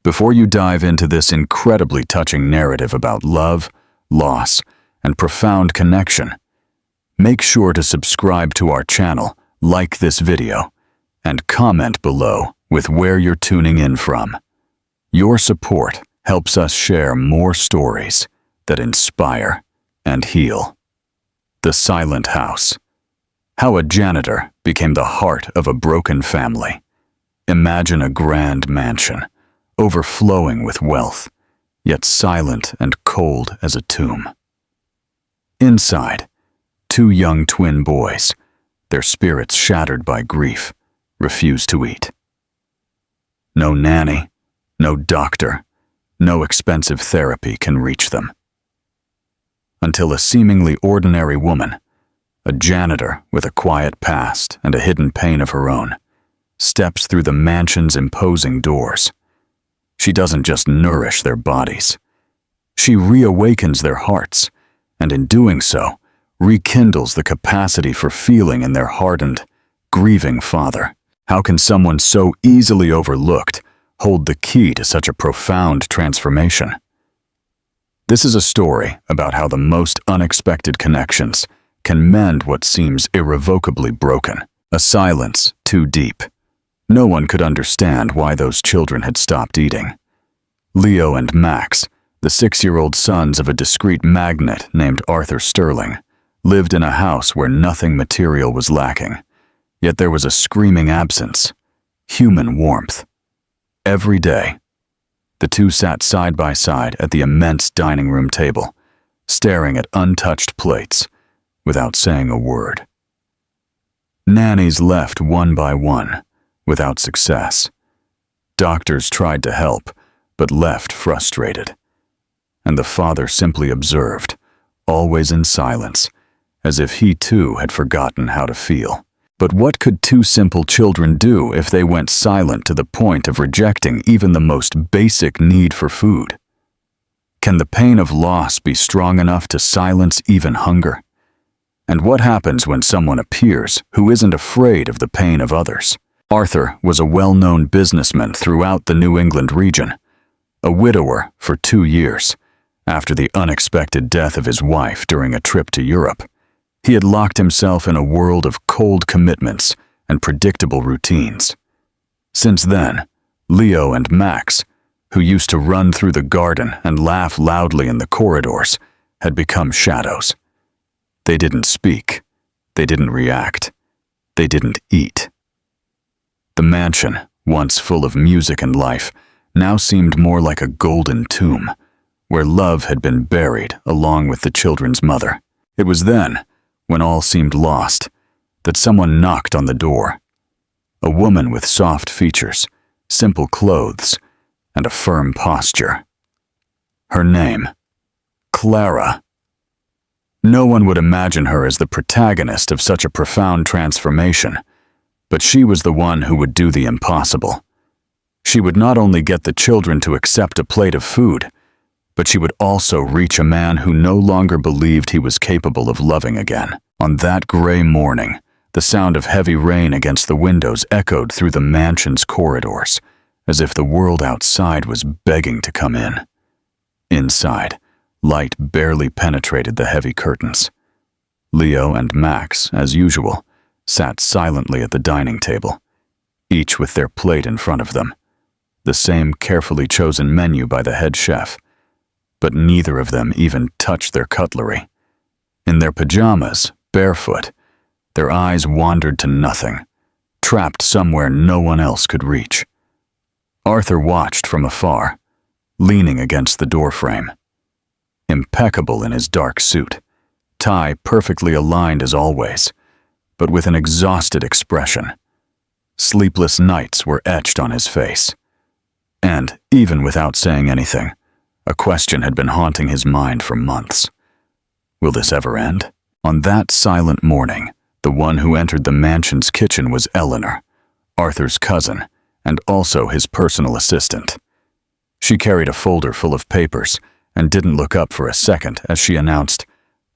Before you dive into this incredibly touching narrative about love, loss, and profound connection, make sure to subscribe to our channel, like this video, and comment below with where you're tuning in from. Your support helps us share more stories that inspire and heal. The Silent House. How a janitor became the heart of a broken family. Imagine a grand mansion, overflowing with wealth, yet silent and cold as a tomb. Inside, two young twin boys, their spirits shattered by grief, refuse to eat. No nanny, no doctor, no expensive therapy can reach them. Until a seemingly ordinary woman, a janitor with a quiet past and a hidden pain of her own, steps through the mansion's imposing doors. She doesn't just nourish their bodies. She reawakens their hearts, and in doing so, rekindles the capacity for feeling in their hardened, grieving father. How can someone so easily overlooked hold the key to such a profound transformation? This is a story about how the most unexpected connections can mend what seems irrevocably broken. A silence too deep. No one could understand why those children had stopped eating. Leo and Max, the 6-year-old sons of a discreet magnate named Arthur Sterling, lived in a house where nothing material was lacking. Yet there was a screaming absence, human warmth. Every day, the two sat side by side at the immense dining room table, staring at untouched plates, without saying a word. Nannies left one by one, without success. Doctors tried to help, but left frustrated. And the father simply observed, always in silence, as if he too had forgotten how to feel. But what could two simple children do if they went silent to the point of rejecting even the most basic need for food? Can the pain of loss be strong enough to silence even hunger? And what happens when someone appears who isn't afraid of the pain of others? Arthur was a well-known businessman throughout the New England region, a widower for 2 years, after the unexpected death of his wife during a trip to Europe. He had locked himself in a world of cold commitments and predictable routines. Since then, Leo and Max, who used to run through the garden and laugh loudly in the corridors, had become shadows. They didn't speak. They didn't react. They didn't eat. The mansion, once full of music and life, now seemed more like a golden tomb, where love had been buried along with the children's mother. It was then, when all seemed lost, that someone knocked on the door. A woman with soft features, simple clothes, and a firm posture. Her name, Clara. No one would imagine her as the protagonist of such a profound transformation, but she was the one who would do the impossible. She would not only get the children to accept a plate of food, but she would also reach a man who no longer believed he was capable of loving again. On that gray morning, the sound of heavy rain against the windows echoed through the mansion's corridors, as if the world outside was begging to come in. Inside, light barely penetrated the heavy curtains. Leo and Max, as usual, sat silently at the dining table, each with their plate in front of them, the same carefully chosen menu by the head chef. But neither of them even touched their cutlery. In their pajamas, barefoot, their eyes wandered to nothing, trapped somewhere no one else could reach. Arthur watched from afar, leaning against the doorframe. Impeccable in his dark suit, tie perfectly aligned as always, but with an exhausted expression. Sleepless nights were etched on his face. And, even without saying anything, a question had been haunting his mind for months. Will this ever end? On that silent morning, the one who entered the mansion's kitchen was Eleanor, Arthur's cousin, and also his personal assistant. She carried a folder full of papers and didn't look up for a second as she announced,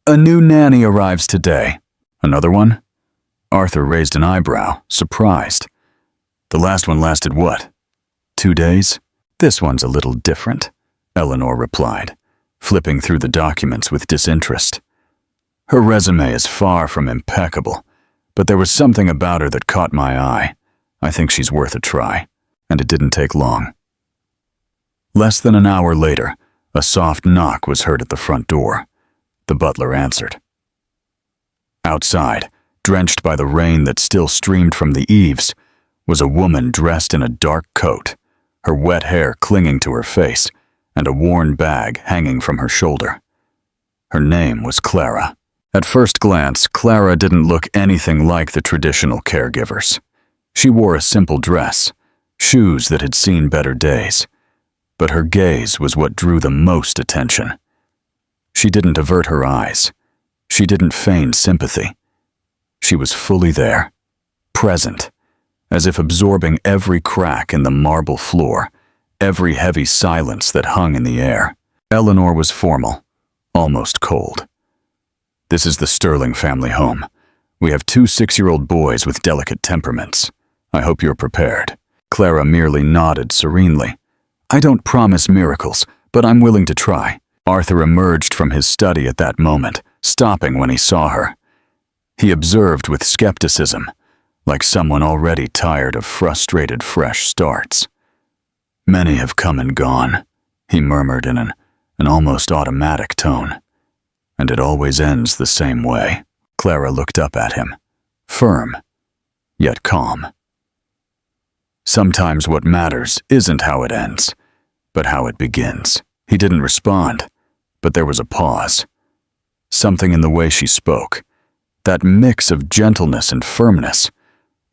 "A new nanny arrives today." "Another one?" Arthur raised an eyebrow, surprised. "The last one lasted what? 2 days?" "This one's a little different," Eleanor replied, flipping through the documents with disinterest. Her resume is far from impeccable, but there was something about her that caught my eye. I think she's worth a try, and it didn't take long. Less than an hour later, a soft knock was heard at the front door. The butler answered. Outside, drenched by the rain that still streamed from the eaves, was a woman dressed in a dark coat, her wet hair clinging to her face, and a worn bag hanging from her shoulder. Her name was Clara. At first glance, Clara didn't look anything like the traditional caregivers. She wore a simple dress, shoes that had seen better days, but her gaze was what drew the most attention. She didn't avert her eyes. She didn't feign sympathy. She was fully there, present, as if absorbing every crack in the marble floor, every heavy silence that hung in the air. Eleanor was formal, almost cold. "This is the Sterling family home. We have 2 6-year-old boys with delicate temperaments. I hope you're prepared." Clara merely nodded serenely. "I don't promise miracles, but I'm willing to try." Arthur emerged from his study at that moment, stopping when he saw her. He observed with skepticism, like someone already tired of frustrated fresh starts. "Many have come and gone," he murmured in an almost automatic tone. "And it always ends the same way." Clara looked up at him, firm, yet calm. "Sometimes what matters isn't how it ends, but how it begins." He didn't respond, but there was a pause. Something in the way she spoke, that mix of gentleness and firmness,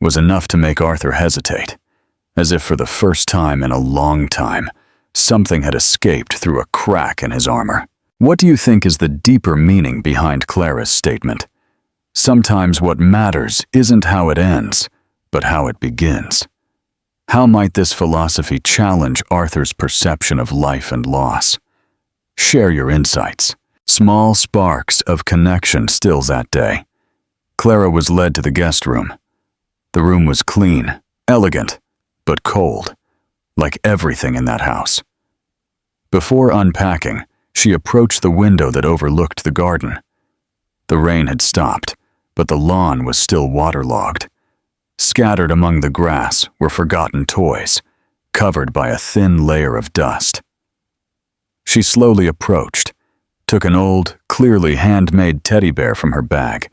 was enough to make Arthur hesitate, as if for the first time in a long time, something had escaped through a crack in his armor. What do you think is the deeper meaning behind Clara's statement? Sometimes what matters isn't how it ends, but how it begins. How might this philosophy challenge Arthur's perception of life and loss? Share your insights. Small sparks of connection still that day. Clara was led to the guest room. The room was clean, elegant, but cold, like everything in that house. Before unpacking, she approached the window that overlooked the garden. The rain had stopped, but the lawn was still waterlogged. Scattered among the grass were forgotten toys, covered by a thin layer of dust. She slowly approached, took an old, clearly handmade teddy bear from her bag,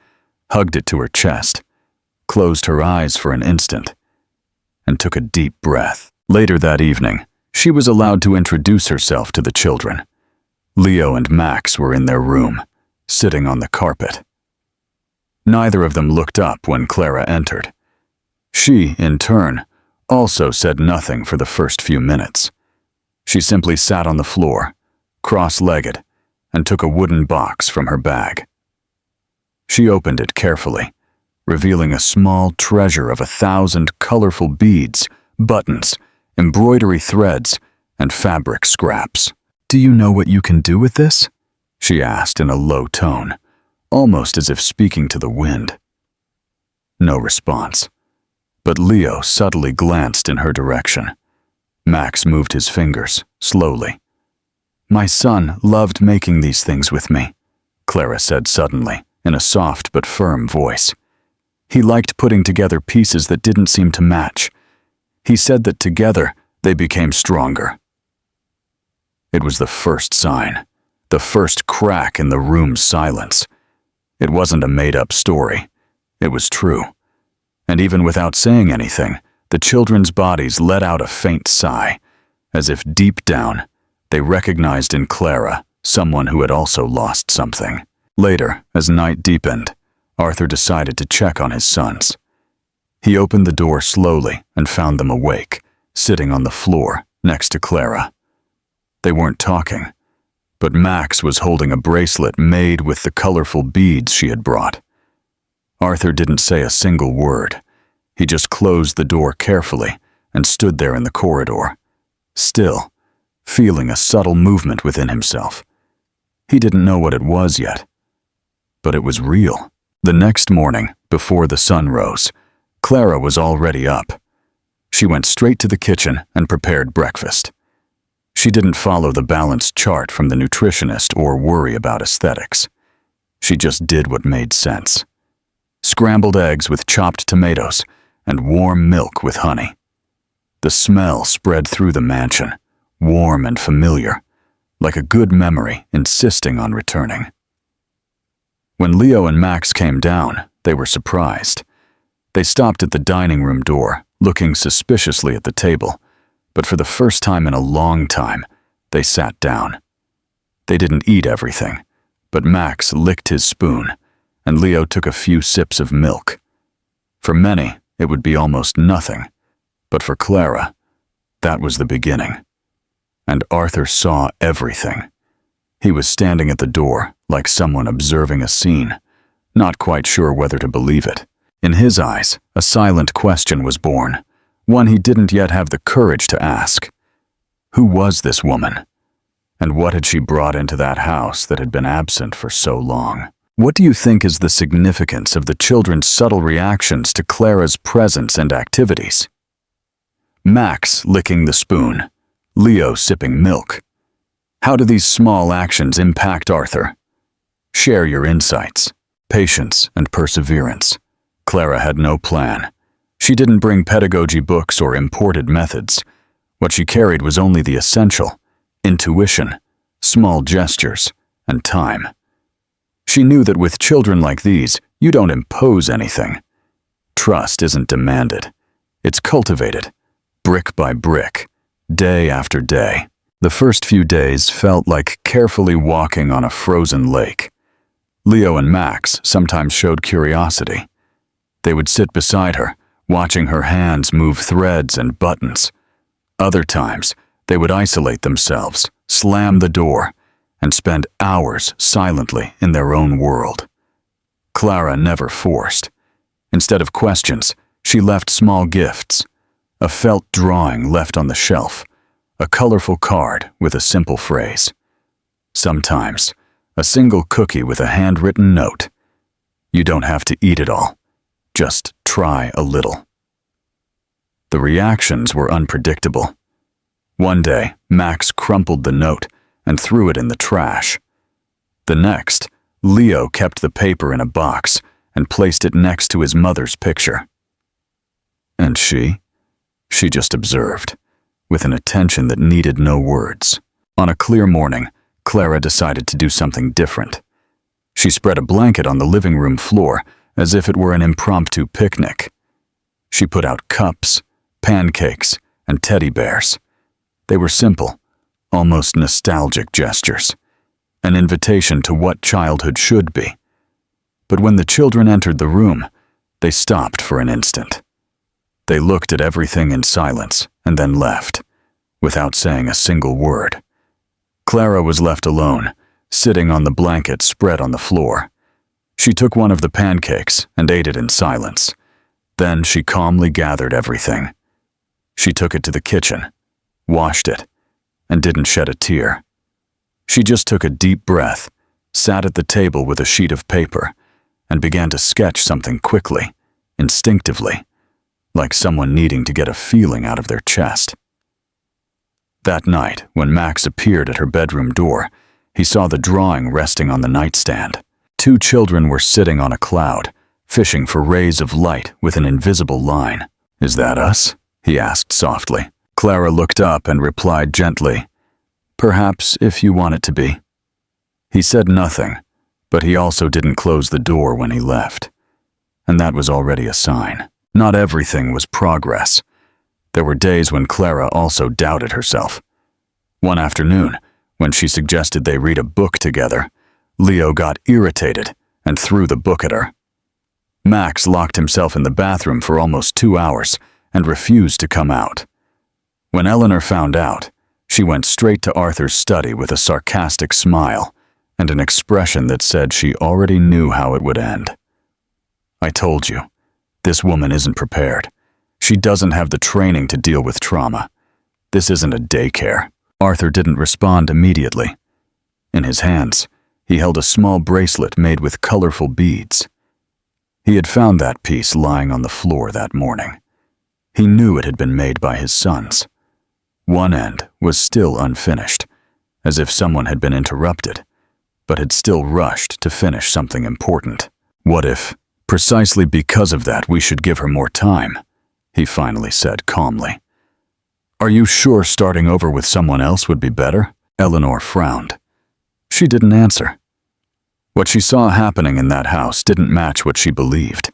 hugged it to her chest, closed her eyes for an instant, and took a deep breath. Later that evening, she was allowed to introduce herself to the children. Leo and Max were in their room, sitting on the carpet. Neither of them looked up when Clara entered. She, in turn, also said nothing for the first few minutes. She simply sat on the floor, cross-legged, and took a wooden box from her bag. She opened it carefully, revealing a small treasure of 1,000 colorful beads, buttons, embroidery threads, and fabric scraps. "Do you know what you can do with this?" she asked in a low tone, almost as if speaking to the wind. No response, but Leo subtly glanced in her direction. Max moved his fingers, slowly. "My son loved making these things with me," Clara said suddenly, in a soft but firm voice. "He liked putting together pieces that didn't seem to match. He said that together they became stronger." It was the first sign, the first crack in the room's silence. It wasn't a made-up story. It was true. And even without saying anything, the children's bodies let out a faint sigh, as if deep down, they recognized in Clara someone who had also lost something. Later, as night deepened, Arthur decided to check on his sons. He opened the door slowly and found them awake, sitting on the floor next to Clara. They weren't talking, but Max was holding a bracelet made with the colorful beads she had brought. Arthur didn't say a single word. He just closed the door carefully and stood there in the corridor, still, feeling a subtle movement within himself. He didn't know what it was yet, but it was real. The next morning, before the sun rose, Clara was already up. She went straight to the kitchen and prepared breakfast. She didn't follow the balanced chart from the nutritionist or worry about aesthetics. She just did what made sense. Scrambled eggs with chopped tomatoes and warm milk with honey. The smell spread through the mansion, warm and familiar, like a good memory insisting on returning. When Leo and Max came down, they were surprised. They stopped at the dining room door, looking suspiciously at the table, but for the first time in a long time, they sat down. They didn't eat everything, but Max licked his spoon, and Leo took a few sips of milk. For many, it would be almost nothing, but for Clara, that was the beginning. And Arthur saw everything. He was standing at the door, like someone observing a scene, not quite sure whether to believe it. In his eyes, a silent question was born, one he didn't yet have the courage to ask. Who was this woman? And what had she brought into that house that had been absent for so long? What do you think is the significance of the children's subtle reactions to Clara's presence and activities? Max licking the spoon, Leo sipping milk. How do these small actions impact Arthur? Share your insights. Patience and perseverance. Clara had no plan. She didn't bring pedagogy books or imported methods. What she carried was only the essential: intuition, small gestures, and time. She knew that with children like these, you don't impose anything. Trust isn't demanded. It's cultivated, brick by brick, day after day. The first few days felt like carefully walking on a frozen lake. Leo and Max sometimes showed curiosity. They would sit beside her, watching her hands move threads and buttons. Other times, they would isolate themselves, slam the door, and spend hours silently in their own world. Clara never forced. Instead of questions, she left small gifts: a felt drawing left on the shelf, a colorful card with a simple phrase. Sometimes, a single cookie with a handwritten note. You don't have to eat it all. Just try a little. The reactions were unpredictable. One day, Max crumpled the note and threw it in the trash. The next, Leo kept the paper in a box and placed it next to his mother's picture. And she just observed, with an attention that needed no words. On a clear morning, Clara decided to do something different. She spread a blanket on the living room floor as if it were an impromptu picnic. She put out cups, pancakes, and teddy bears. They were simple, almost nostalgic gestures, an invitation to what childhood should be. But when the children entered the room, they stopped for an instant. They looked at everything in silence and then left, without saying a single word. Clara was left alone, sitting on the blanket spread on the floor. She took one of the pancakes and ate it in silence. Then she calmly gathered everything. She took it to the kitchen, washed it, and didn't shed a tear. She just took a deep breath, sat at the table with a sheet of paper, and began to sketch something quickly, instinctively, like someone needing to get a feeling out of their chest. That night, when Max appeared at her bedroom door, he saw the drawing resting on the nightstand. 2 children were sitting on a cloud, fishing for rays of light with an invisible line. "Is that us?" he asked softly. Clara looked up and replied gently, "Perhaps, if you want it to be." He said nothing, but he also didn't close the door when he left. And that was already a sign. Not everything was progress. There were days when Clara also doubted herself. One afternoon, when she suggested they read a book together, Leo got irritated and threw the book at her. Max locked himself in the bathroom for almost 2 hours and refused to come out. When Eleanor found out, she went straight to Arthur's study with a sarcastic smile and an expression that said she already knew how it would end. "I told you, this woman isn't prepared. She doesn't have the training to deal with trauma. This isn't a daycare." Arthur didn't respond immediately. In his hands, he held a small bracelet made with colorful beads. He had found that piece lying on the floor that morning. He knew it had been made by his sons. One end was still unfinished, as if someone had been interrupted, but had still rushed to finish something important. What if, precisely because of that, we should give her more time? He finally said calmly. Are you sure starting over with someone else would be better? Eleanor frowned. She didn't answer. What she saw happening in that house didn't match what she believed,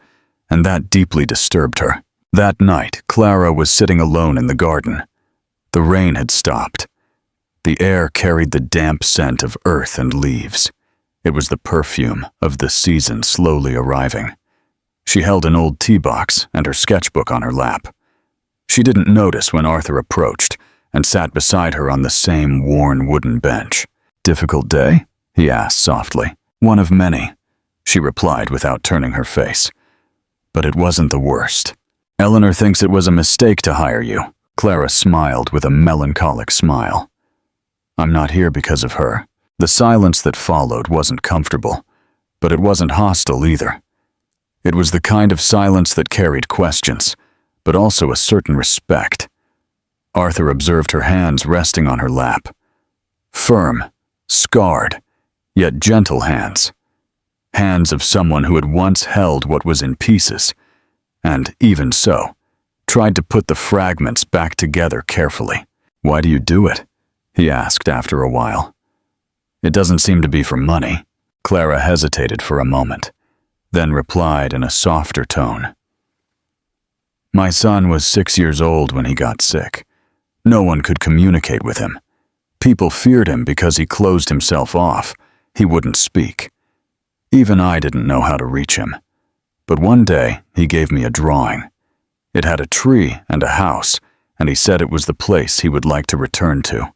and that deeply disturbed her. That night, Clara was sitting alone in the garden. The rain had stopped. The air carried the damp scent of earth and leaves. It was the perfume of the season slowly arriving. She held an old tea box and her sketchbook on her lap. She didn't notice when Arthur approached and sat beside her on the same worn wooden bench. Difficult day? He asked softly. One of many, she replied without turning her face. But it wasn't the worst. Eleanor thinks it was a mistake to hire you. Clara smiled with a melancholic smile. I'm not here because of her. The silence that followed wasn't comfortable, but it wasn't hostile either. It was the kind of silence that carried questions, but also a certain respect. Arthur observed her hands resting on her lap. Firm, scarred, yet gentle hands. Hands of someone who had once held what was in pieces, and, even so, tried to put the fragments back together carefully. Why do you do it? He asked after a while. It doesn't seem to be for money. Clara hesitated for a moment, then replied in a softer tone. My son was 6 years old when he got sick. No one could communicate with him. People feared him because he closed himself off. He wouldn't speak. Even I didn't know how to reach him. But one day, he gave me a drawing. It had a tree and a house, and he said it was the place he would like to return to.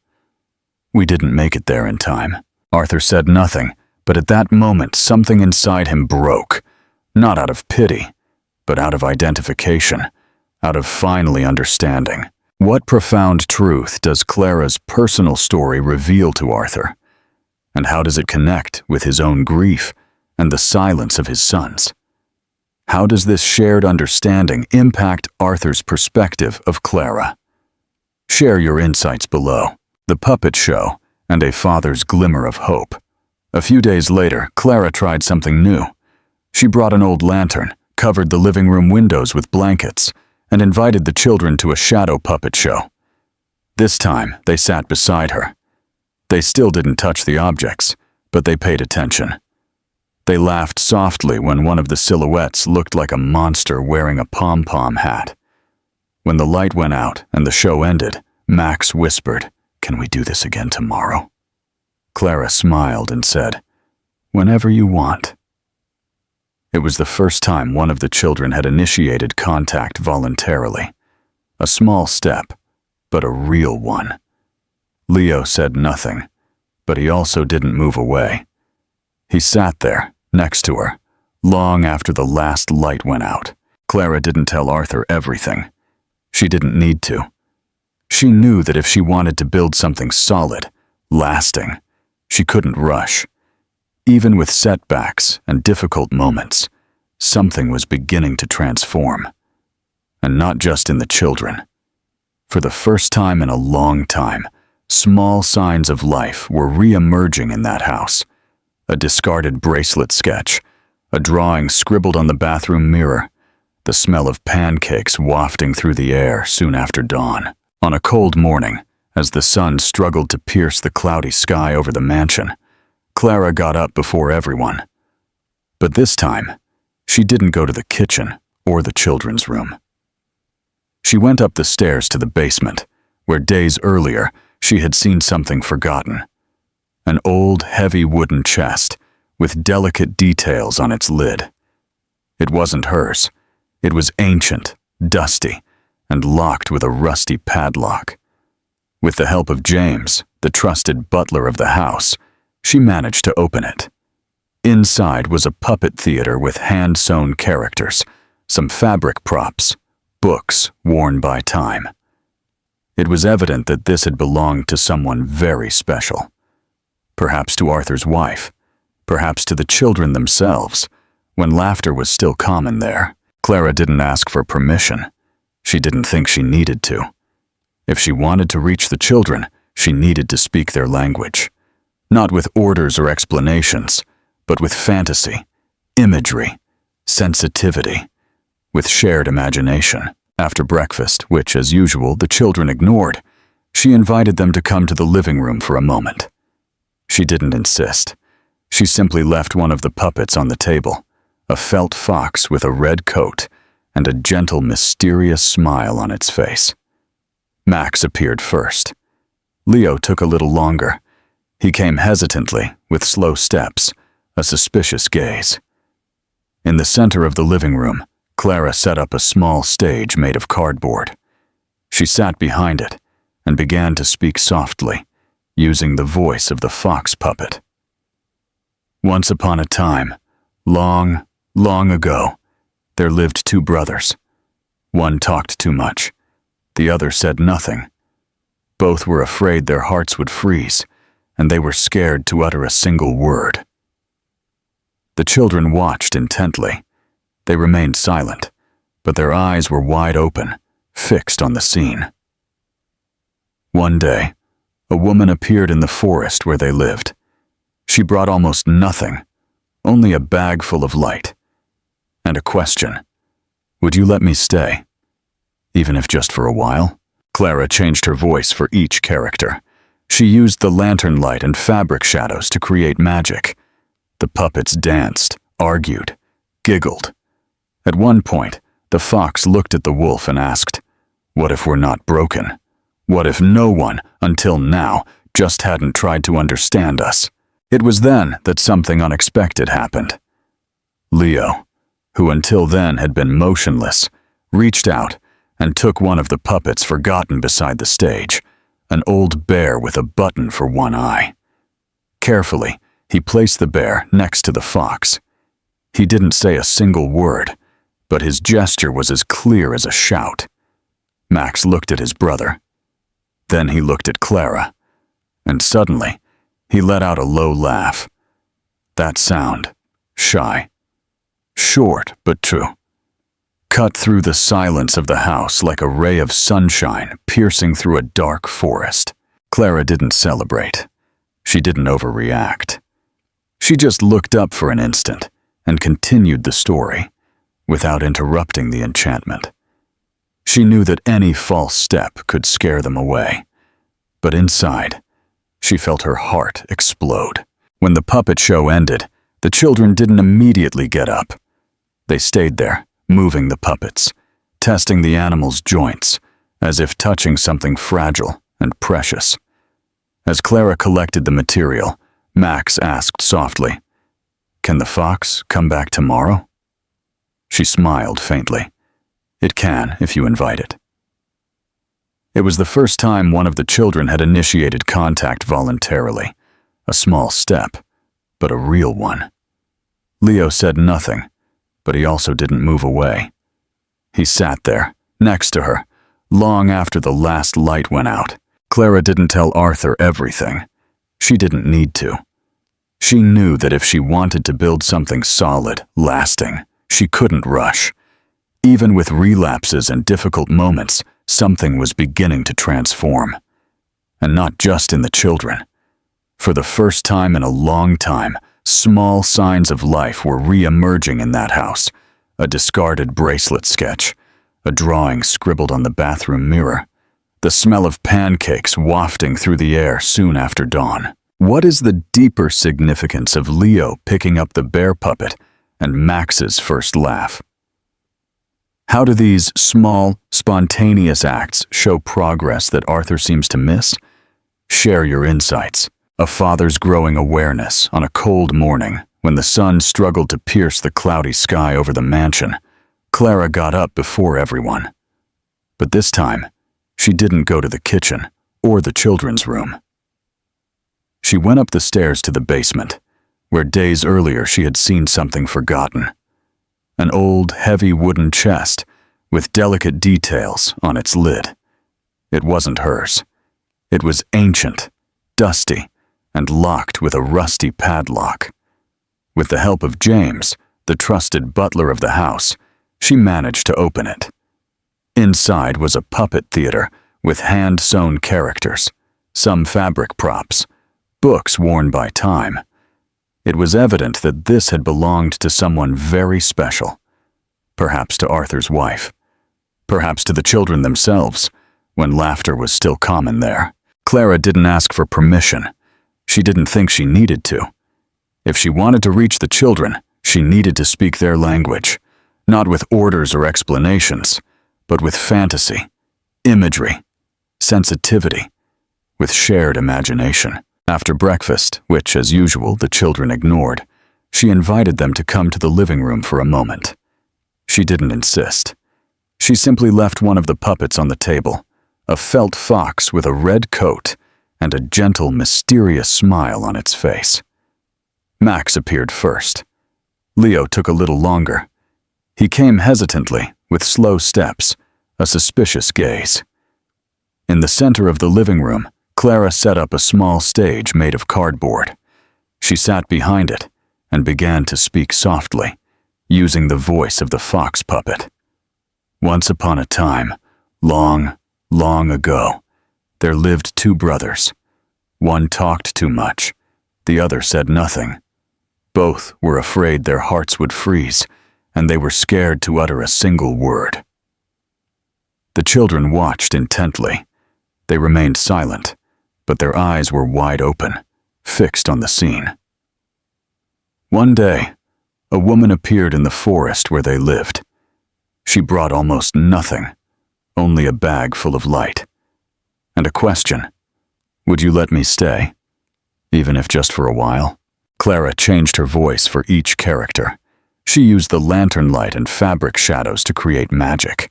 We didn't make it there in time. Arthur said nothing, but at that moment something inside him broke, not out of pity, but out of identification, out of finally understanding. What profound truth does Clara's personal story reveal to Arthur? And how does it connect with his own grief and the silence of his sons? How does this shared understanding impact Arthur's perspective of Clara? Share your insights below. The Puppet Show and a Father's Glimmer of Hope. A few days later, Clara tried something new. She brought an old lantern, covered the living room windows with blankets, and invited the children to a shadow puppet show. This time, they sat beside her. They still didn't touch the objects, but they paid attention. They laughed softly when one of the silhouettes looked like a monster wearing a pom-pom hat. When the light went out and the show ended, Max whispered, "Can we do this again tomorrow?" Clara smiled and said, "Whenever you want." It was the first time one of the children had initiated contact voluntarily. A small step, but a real one. Leo said nothing, but he also didn't move away. He sat there, next to her, long after the last light went out. Clara didn't tell Arthur everything. She didn't need to. She knew that if she wanted to build something solid, lasting, she couldn't rush. Even with setbacks and difficult moments, something was beginning to transform. And not just in the children. For the first time in a long time, small signs of life were re-emerging in that house. A discarded bracelet sketch, a drawing scribbled on the bathroom mirror, the smell of pancakes wafting through the air soon after dawn. On a cold morning, as the sun struggled to pierce the cloudy sky over the mansion, Clara got up before everyone. But this time, she didn't go to the kitchen or the children's room. She went up the stairs to the basement, where days earlier she had seen something forgotten. An old, heavy wooden chest with delicate details on its lid. It wasn't hers. It was ancient, dusty, and locked with a rusty padlock. With the help of James, the trusted butler of the house, she managed to open it. Inside was a puppet theater with hand-sewn characters, some fabric props, books worn by time. It was evident that this had belonged to someone very special. Perhaps to Arthur's wife, perhaps to the children themselves, when laughter was still common there. Clara didn't ask for permission. She didn't think she needed to. If she wanted to reach the children, she needed to speak their language. Not with orders or explanations, but with fantasy, imagery, sensitivity, with shared imagination. After breakfast, which, as usual, the children ignored, she invited them to come to the living room for a moment. She didn't insist. She simply left one of the puppets on the table, a felt fox with a red coat and a gentle, mysterious smile on its face. Max appeared first. Leo took a little longer. He came hesitantly, with slow steps, a suspicious gaze. In the center of the living room, Clara set up a small stage made of cardboard. She sat behind it and began to speak softly, using the voice of the fox puppet. Once upon a time, long, long ago, there lived two brothers. One talked too much. The other said nothing. Both were afraid their hearts would freeze, and they were scared to utter a single word. The children watched intently. They remained silent, but their eyes were wide open, fixed on the scene. One day, a woman appeared in the forest where they lived. She brought almost nothing, only a bag full of light, and a question. Would you let me stay? Even if just for a while? Clara changed her voice for each character. She used the lantern light and fabric shadows to create magic. The puppets danced, argued, giggled. At one point, the fox looked at the wolf and asked, "What if we're not broken? What if no one, until now, just hadn't tried to understand us?" It was then that something unexpected happened. Leo, who until then had been motionless, reached out and took one of the puppets forgotten beside the stage, an old bear with a button for one eye. Carefully, he placed the bear next to the fox. He didn't say a single word, but his gesture was as clear as a shout. Max looked at his brother. Then he looked at Clara, and suddenly, he let out a low laugh. That sound, shy, short but true, cut through the silence of the house like a ray of sunshine piercing through a dark forest. Clara didn't celebrate. She didn't overreact. She just looked up for an instant and continued the story, without interrupting the enchantment. She knew that any false step could scare them away, but inside, she felt her heart explode. When the puppet show ended, the children didn't immediately get up. They stayed there, moving the puppets, testing the animals' joints, as if touching something fragile and precious. As Clara collected the material, Max asked softly, "Can the fox come back tomorrow?" She smiled faintly. "It can, if you invite it." It was the first time one of the children had initiated contact voluntarily, a small step, but a real one. Leo said nothing, but he also didn't move away. He sat there, next to her, long after the last light went out. Clara didn't tell Arthur everything. She didn't need to. She knew that if she wanted to build something solid, lasting, she couldn't rush. Even with relapses and difficult moments, something was beginning to transform. And not just in the children. For the first time in a long time, small signs of life were re-emerging in that house. A discarded bracelet sketch, a drawing scribbled on the bathroom mirror, the smell of pancakes wafting through the air soon after dawn. What is the deeper significance of Leo picking up the bear puppet and Max's first laugh? How do these small, spontaneous acts show progress that Arthur seems to miss? Share your insights. A father's growing awareness on a cold morning when the sun struggled to pierce the cloudy sky over the mansion. Clara got up before everyone. But this time, she didn't go to the kitchen or the children's room. She went up the stairs to the basement, where days earlier she had seen something forgotten. An old, heavy wooden chest with delicate details on its lid. It wasn't hers. It was ancient, dusty, and locked with a rusty padlock. With the help of James, the trusted butler of the house, she managed to open it. Inside was a puppet theater with hand-sewn characters, some fabric props, books worn by time. It was evident that this had belonged to someone very special, perhaps to Arthur's wife, perhaps to the children themselves, when laughter was still common there. Clara didn't ask for permission. She didn't think she needed to. If she wanted to reach the children, she needed to speak their language, not with orders or explanations, but with fantasy, imagery, sensitivity, with shared imagination. After breakfast, which, as usual, the children ignored, she invited them to come to the living room for a moment. She didn't insist. She simply left one of the puppets on the table, a felt fox with a red coat and a gentle, mysterious smile on its face. Max appeared first. Leo took a little longer. He came hesitantly, with slow steps, a suspicious gaze. In the center of the living room, Clara set up a small stage made of cardboard. She sat behind it and began to speak softly, using the voice of the fox puppet. Once upon a time, long, long ago, there lived two brothers. One talked too much, the other said nothing. Both were afraid their hearts would freeze, and they were scared to utter a single word. The children watched intently. They remained silent, but their eyes were wide open, fixed on the scene. One day, a woman appeared in the forest where they lived. She brought almost nothing, only a bag full of light. And a question: would you let me stay, even if just for a while? Clara changed her voice for each character. She used the lantern light and fabric shadows to create magic.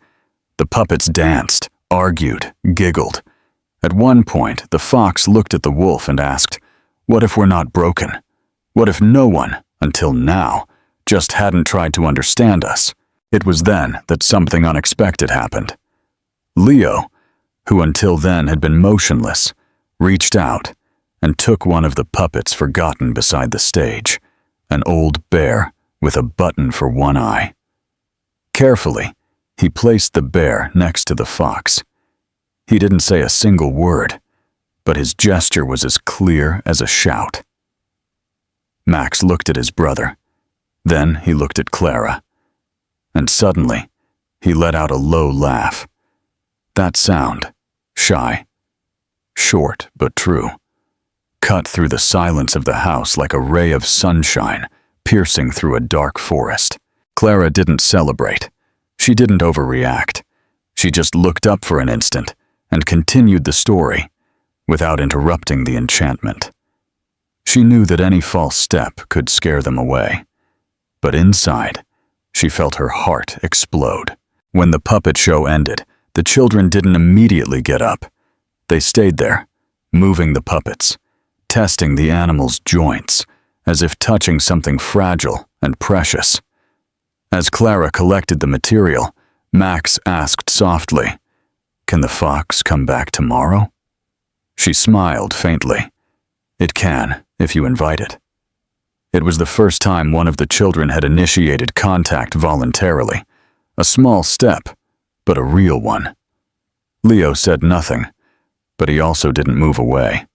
The puppets danced, argued, giggled. At one point, the fox looked at the wolf and asked, "What if we're not broken? What if no one, until now, just hadn't tried to understand us?" It was then that something unexpected happened. Leo, who until then had been motionless, reached out and took one of the puppets forgotten beside the stage, an old bear with a button for one eye. Carefully, he placed the bear next to the fox. He didn't say a single word, but his gesture was as clear as a shout. Max looked at his brother. Then he looked at Clara. And suddenly, he let out a low laugh. That sound, shy, short but true, cut through the silence of the house like a ray of sunshine piercing through a dark forest. Clara didn't celebrate. She didn't overreact. She just looked up for an instant and continued the story without interrupting the enchantment. She knew that any false step could scare them away, but inside, she felt her heart explode. When the puppet show ended, the children didn't immediately get up. They stayed there, moving the puppets, testing the animals' joints, as if touching something fragile and precious. As Clara collected the material, Max asked softly, "Can the fox come back tomorrow?" She smiled faintly. "It can, if you invite it." It was the first time one of the children had initiated contact voluntarily. A small step, but a real one. Leo said nothing, but he also didn't move away.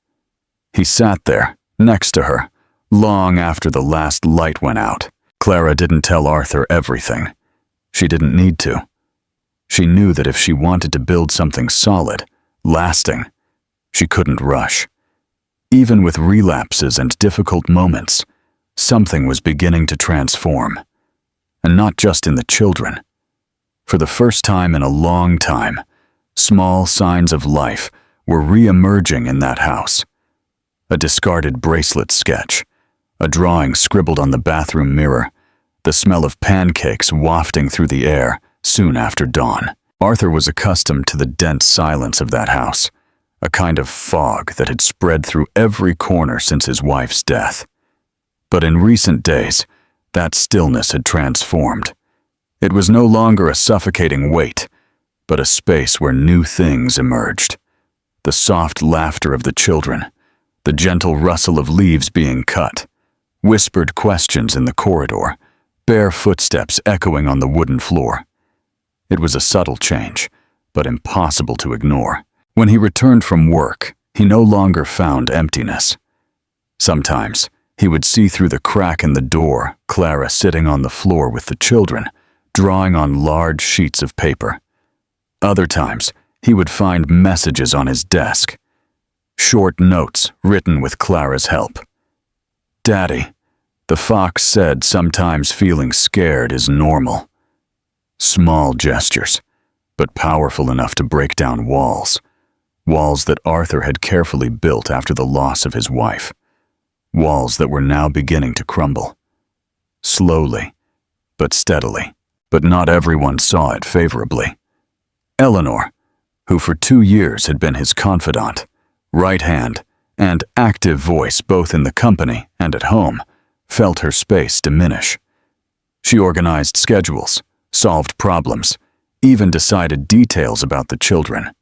He sat there, next to her, long after the last light went out. Clara didn't tell Arthur everything. She didn't need to. She knew that if she wanted to build something solid, lasting, she couldn't rush. Even with relapses and difficult moments, something was beginning to transform. And not just in the children. For the first time in a long time, small signs of life were re-emerging in that house. A discarded bracelet sketch, a drawing scribbled on the bathroom mirror, the smell of pancakes wafting through the air soon after dawn. Arthur was accustomed to the dense silence of that house, a kind of fog that had spread through every corner since his wife's death. But in recent days, that stillness had transformed. It was no longer a suffocating weight, but a space where new things emerged. The soft laughter of the children, the gentle rustle of leaves being cut, whispered questions in the corridor, bare footsteps echoing on the wooden floor. It was a subtle change, but impossible to ignore. When he returned from work, he no longer found emptiness. Sometimes, he would see through the crack in the door Clara sitting on the floor with the children, drawing on large sheets of paper. Other times, he would find messages on his desk. Short notes written with Clara's help. "Daddy, the fox said sometimes feeling scared is normal." Small gestures, but powerful enough to break down walls. Walls that Arthur had carefully built after the loss of his wife. Walls that were now beginning to crumble. Slowly, but steadily. But not everyone saw it favorably. Eleanor, who for 2 years had been his confidant, right hand, and active voice both in the company and at home, felt her space diminish. She organized schedules, solved problems, even decided details about the children.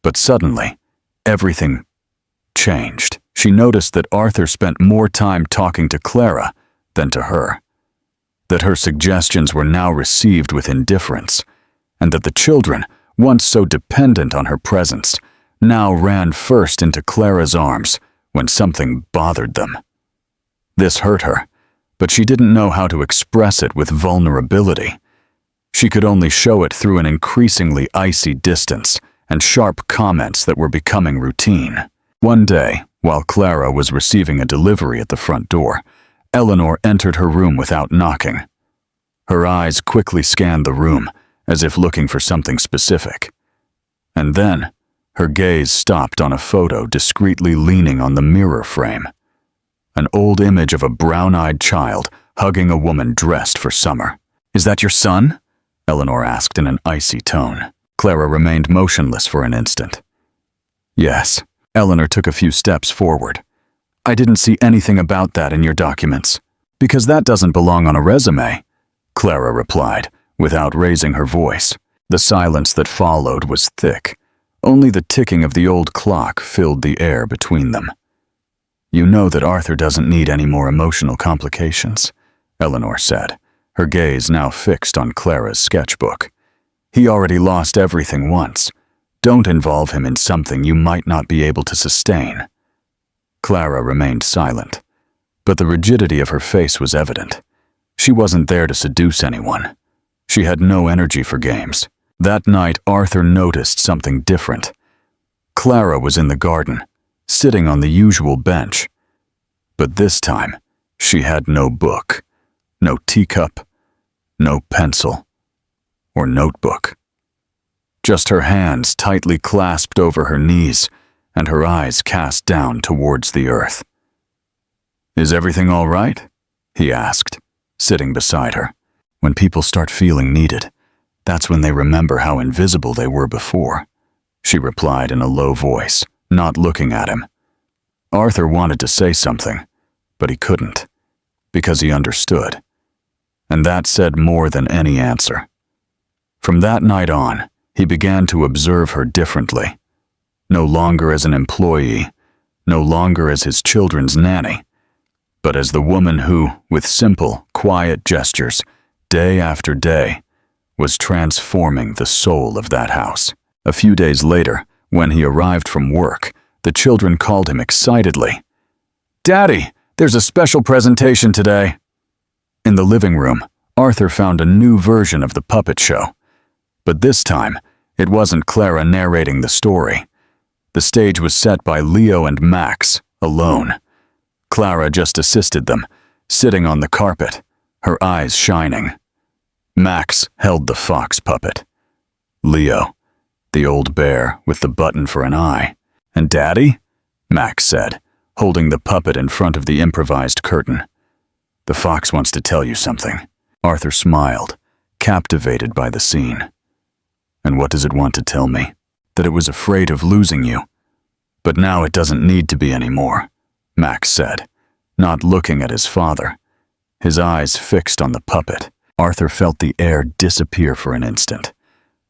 But suddenly, everything changed. She noticed that Arthur spent more time talking to Clara than to her, that her suggestions were now received with indifference, and that the children, once so dependent on her presence, now ran first into Clara's arms when something bothered them. This hurt her, but she didn't know how to express it with vulnerability. She could only show it through an increasingly icy distance and sharp comments that were becoming routine. One day, while Clara was receiving a delivery at the front door, Eleanor entered her room without knocking. Her eyes quickly scanned the room, as if looking for something specific. And then, her gaze stopped on a photo discreetly leaning on the mirror frame. An old image of a brown-eyed child hugging a woman dressed for summer. "Is that your son?" Eleanor asked in an icy tone. Clara remained motionless for an instant. "Yes." Eleanor took a few steps forward. "I didn't see anything about that in your documents." "Because that doesn't belong on a resume," Clara replied, without raising her voice. The silence that followed was thick. Only the ticking of the old clock filled the air between them. "You know that Arthur doesn't need any more emotional complications," Eleanor said, her gaze now fixed on Clara's sketchbook. "He already lost everything once. Don't involve him in something you might not be able to sustain." Clara remained silent, but the rigidity of her face was evident. She wasn't there to seduce anyone. She had no energy for games. That night, Arthur noticed something different. Clara was in the garden, sitting on the usual bench. But this time, she had no book, no teacup, no pencil, or notebook. Just her hands tightly clasped over her knees and her eyes cast down towards the earth. "Is everything all right?" he asked, sitting beside her. "When people start feeling needed, that's when they remember how invisible they were before," she replied in a low voice, not looking at him. Arthur wanted to say something, but he couldn't, because he understood. And that said more than any answer. From that night on, he began to observe her differently. No longer as an employee, no longer as his children's nanny, but as the woman who, with simple, quiet gestures, day after day, was transforming the soul of that house. A few days later, when he arrived from work, the children called him excitedly. "Daddy, there's a special presentation today." In the living room, Arthur found a new version of the puppet show. But this time, it wasn't Clara narrating the story. The stage was set by Leo and Max, alone. Clara just assisted them, sitting on the carpet, her eyes shining. Max held the fox puppet. Leo, the old bear with the button for an eye. "And Daddy?" Max said, holding the puppet in front of the improvised curtain. "The fox wants to tell you something." Arthur smiled, captivated by the scene. "And what does it want to tell me?" "That it was afraid of losing you. But now it doesn't need to be anymore," Max said, not looking at his father, his eyes fixed on the puppet. Arthur felt the air disappear for an instant.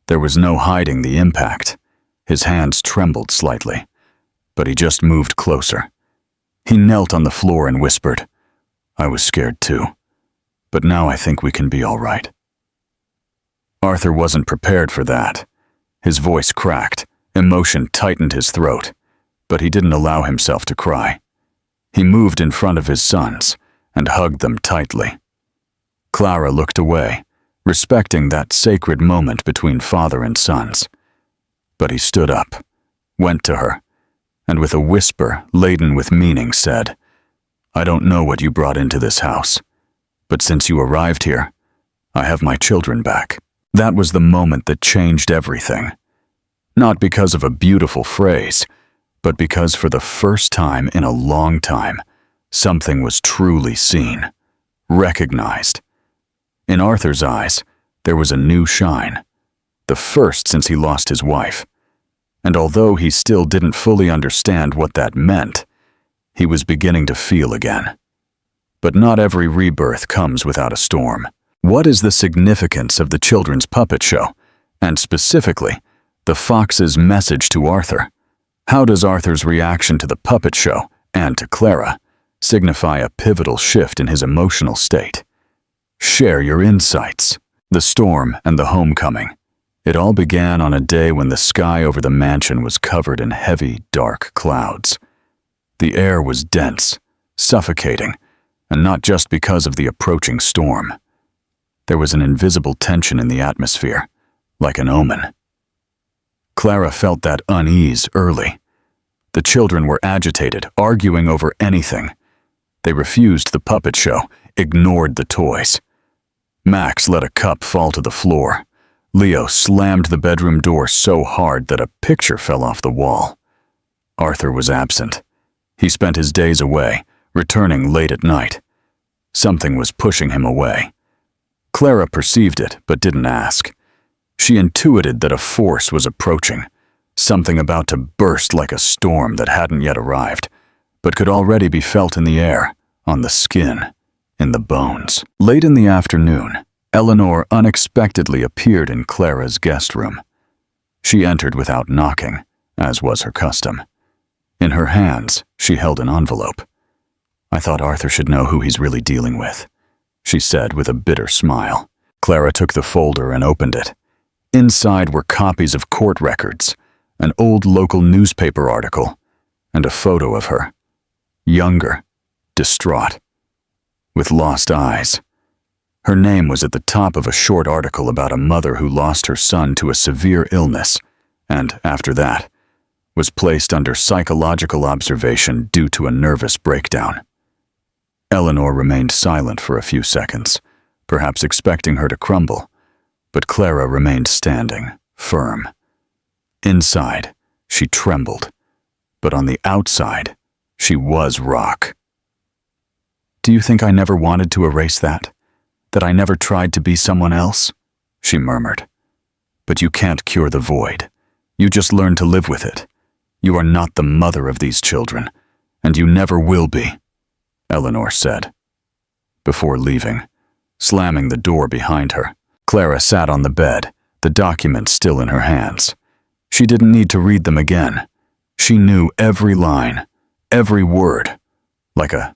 There was no hiding the impact. His hands trembled slightly, but he just moved closer. He knelt on the floor and whispered, "I was scared too, but now I think we can be all right." Arthur wasn't prepared for that. His voice cracked, Emotion tightened his throat, but he didn't allow himself to cry. He moved in front of his sons and hugged them tightly. Clara looked away, respecting that sacred moment between father and sons. But he stood up, went to her, and with a whisper laden with meaning said, "I don't know what you brought into this house, but since you arrived here, I have my children back." That was the moment that changed everything. Not because of a beautiful phrase, but because for the first time in a long time, something was truly seen, recognized. In Arthur's eyes, there was a new shine, the first since he lost his wife. And although he still didn't fully understand what that meant, he was beginning to feel again. But not every rebirth comes without a storm. What is the significance of the children's puppet show, and specifically, the fox's message to Arthur? How does Arthur's reaction to the puppet show, and to Clara, signify a pivotal shift in his emotional state? Share your insights. The storm and the homecoming. It all began on a day when the sky over the mansion was covered in heavy, dark clouds. The air was dense, suffocating, and not just because of the approaching storm. There was an invisible tension in the atmosphere, like an omen. Clara felt that unease early. The children were agitated, arguing over anything. They refused the puppet show, ignored the toys. Max let a cup fall to the floor. Leo slammed the bedroom door so hard that a picture fell off the wall. Arthur was absent. He spent his days away, returning late at night. Something was pushing him away. Clara perceived it, but didn't ask. She intuited that a force was approaching, something about to burst like a storm that hadn't yet arrived, but could already be felt in the air, on the skin, in the bones. Late in the afternoon, Eleanor unexpectedly appeared in Clara's guest room. She entered without knocking, as was her custom. In her hands, she held an envelope. "I thought Arthur should know who he's really dealing with," she said with a bitter smile. Clara took the folder and opened it. Inside were copies of court records, an old local newspaper article, and a photo of her. Younger, distraught, with lost eyes. Her name was at the top of a short article about a mother who lost her son to a severe illness and, after that, was placed under psychological observation due to a nervous breakdown. Eleanor remained silent for a few seconds, perhaps expecting her to crumble, but Clara remained standing, firm. Inside, she trembled, but on the outside, she was rock. "Do you think I never wanted to erase that? That I never tried to be someone else?" she murmured. "But you can't cure the void. You just learn to live with it. You are not the mother of these children, and you never will be," Eleanor said. Before leaving, slamming the door behind her, Clara sat on the bed, the documents still in her hands. She didn't need to read them again. She knew every line, every word, like a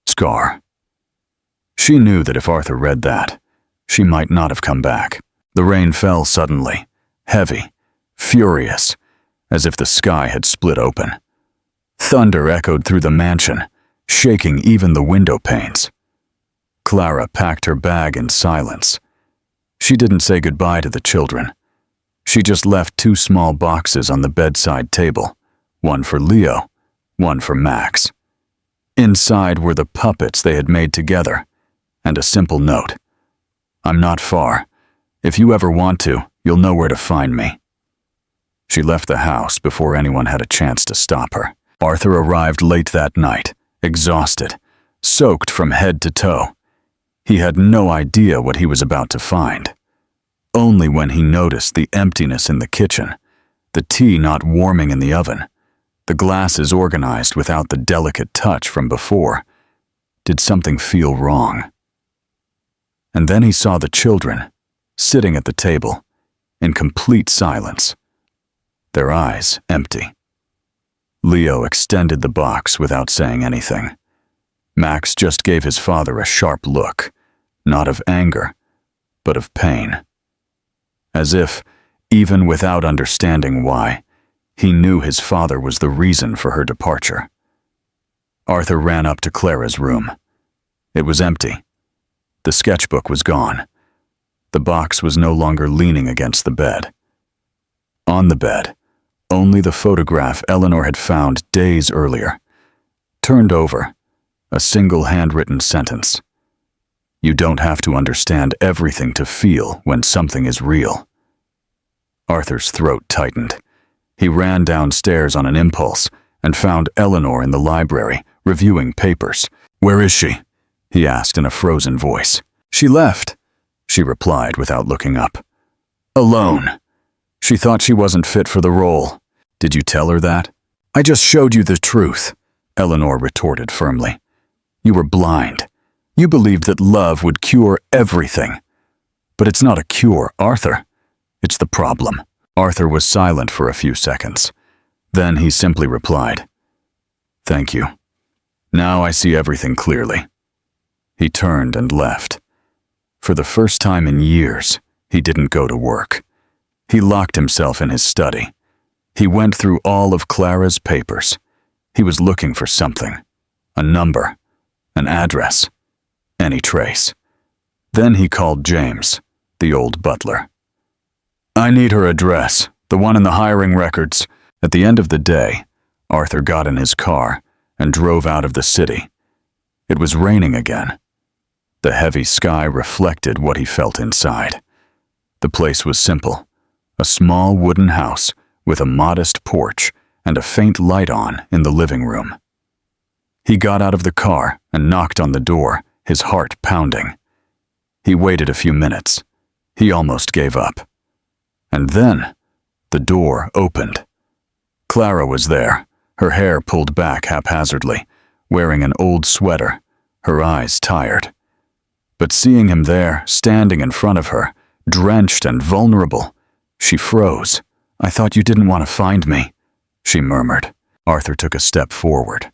scar. She knew that if Arthur read that, she might not have come back. The rain fell suddenly, heavy, furious, as if the sky had split open. Thunder echoed through the mansion, shaking even the window panes. Clara packed her bag in silence. She didn't say goodbye to the children. She just left 2 small boxes on the bedside table, one for Leo, one for Max. Inside were the puppets they had made together, and a simple note. "I'm not far. If you ever want to, you'll know where to find me." She left the house before anyone had a chance to stop her. Arthur arrived late that night, exhausted, soaked from head to toe. He had no idea what he was about to find. Only when he noticed the emptiness in the kitchen, the tea not warming in the oven, the glasses organized without the delicate touch from before, did something feel wrong. And then he saw the children, sitting at the table, in complete silence, their eyes empty. Leo extended the box without saying anything. Max just gave his father a sharp look, not of anger, but of pain. As if, Even without understanding why, he knew his father was the reason for her departure. Arthur ran up to Clara's room. It was empty. The sketchbook was gone. The box was no longer leaning against the bed. On the bed, only the photograph Eleanor had found days earlier. Turned over, a single handwritten sentence. You don't have to understand everything to feel when something is real. Arthur's throat tightened. He ran downstairs on an impulse and found Eleanor in the library, reviewing papers. "Where is she?" he asked in a frozen voice. "She left," she replied without looking up. "Alone. She thought she wasn't fit for the role. Did you tell her that?" "I just showed you the truth," Eleanor retorted firmly. "You were blind. You believed that love would cure everything. But it's not a cure, Arthur. It's the problem." Arthur was silent for a few seconds. Then he simply replied, "Thank you. Now I see everything clearly." He turned and left. For the first time in years, he didn't go to work. He locked himself in his study. He went through all of Clara's papers. He was looking for something. A number. An address. Any trace. Then he called James, the old butler. "I need her address, the one in the hiring records." At the end of the day, Arthur got in his car and drove out of the city. It was raining again. The heavy sky reflected what he felt inside. The place was simple. A small wooden house with a modest porch and a faint light on in the living room. He got out of the car and knocked on the door, his heart pounding. He waited a few minutes. He almost gave up. And then, the door opened. Clara was there, her hair pulled back haphazardly, wearing an old sweater, her eyes tired. But seeing him there, standing in front of her, drenched and vulnerable, she froze. "I thought you didn't want to find me," she murmured. Arthur took a step forward.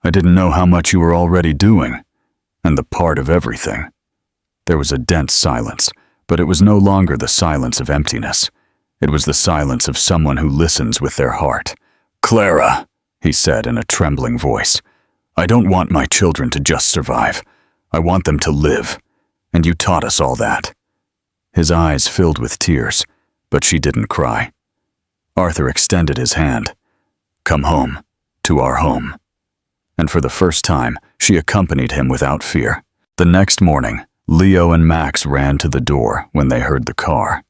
"I didn't know how much you were already doing, and the part of everything." There was a dense silence, but it was no longer the silence of emptiness. It was the silence of someone who listens with their heart. "Clara," he said in a trembling voice, "I don't want my children to just survive. I want them to live, and you taught us all that." His eyes filled with tears, but she didn't cry. Arthur extended his hand. "Come home, to our home." And for the first time, she accompanied him without fear. The next morning, Leo and Max ran to the door when they heard the car.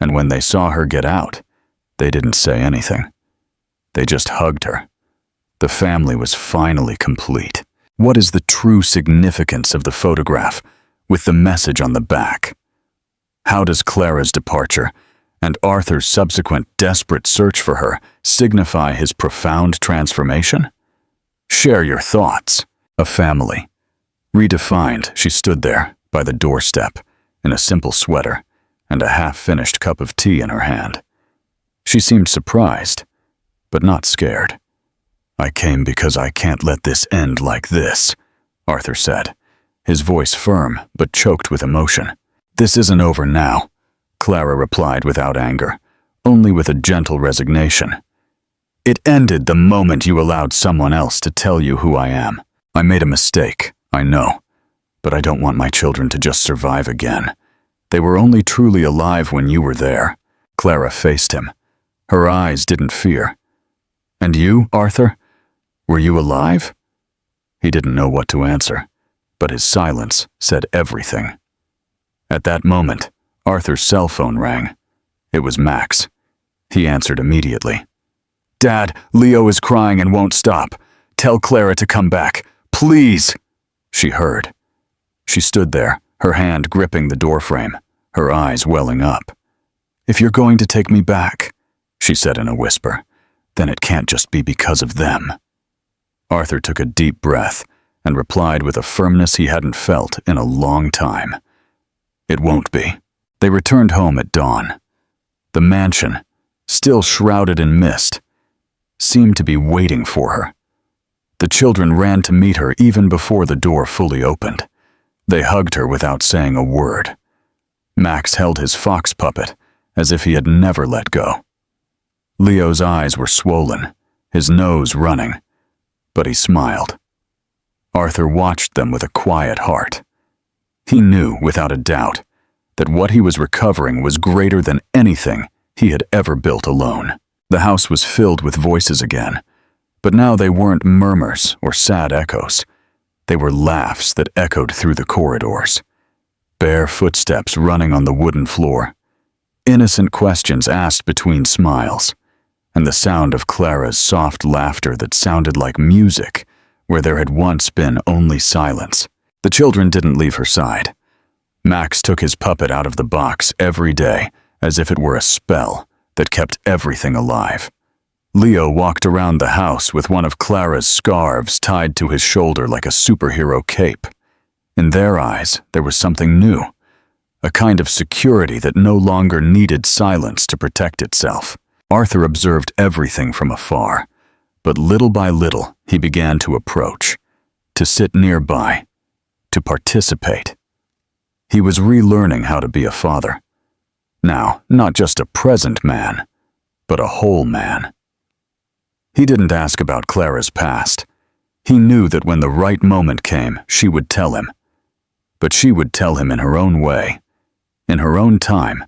And when they saw her get out, they didn't say anything. They just hugged her. The family was finally complete. What is the true significance of the photograph with the message on the back? How does Clara's departure and Arthur's subsequent desperate search for her signify his profound transformation? Share your thoughts. A family. Redefined, she stood there by the doorstep in a simple sweater and a half-finished cup of tea in her hand. She seemed surprised, but not scared. "I came because I can't let this end like this," Arthur said, his voice firm but choked with emotion. "This isn't over now," Clara replied without anger, only with a gentle resignation. "It ended the moment you allowed someone else to tell you who I am. I made a mistake, I know, but I don't want my children to just survive again. They were only truly alive when you were there." Clara faced him. Her eyes didn't fear. "And you, Arthur? Were you alive?" He didn't know what to answer, but his silence said everything. At that moment, Arthur's cell phone rang. It was Max. He answered immediately. "Dad, Leo is crying and won't stop. Tell Clara to come back. Please!" She heard. She stood there, her hand gripping the doorframe, her eyes welling up. "If you're going to take me back," she said in a whisper, "then it can't just be because of them." Arthur took a deep breath and replied with a firmness he hadn't felt in a long time. "It won't be." They returned home at dawn. The mansion, still shrouded in mist, seemed to be waiting for her. The children ran to meet her even before the door fully opened. They hugged her without saying a word. Max held his fox puppet, as if he had never let go. Leo's eyes were swollen, his nose running, but he smiled. Arthur watched them with a quiet heart. He knew, without a doubt, that what he was recovering was greater than anything he had ever built alone. The house was filled with voices again, but now they weren't murmurs or sad echoes. They were laughs that echoed through the corridors. Bare footsteps running on the wooden floor. Innocent questions asked between smiles. And the sound of Clara's soft laughter that sounded like music where there had once been only silence. The children didn't leave her side. Max took his puppet out of the box every day as if it were a spell that kept everything alive. Leo walked around the house with one of Clara's scarves tied to his shoulder like a superhero cape. In their eyes, there was something new, a kind of security that no longer needed silence to protect itself. Arthur observed everything from afar, but little by little he began to approach, to sit nearby, to participate. He was relearning how to be a father. Now, not just a present man, but a whole man. He didn't ask about Clara's past. He knew that when the right moment came, she would tell him. But she would tell him in her own way, in her own time.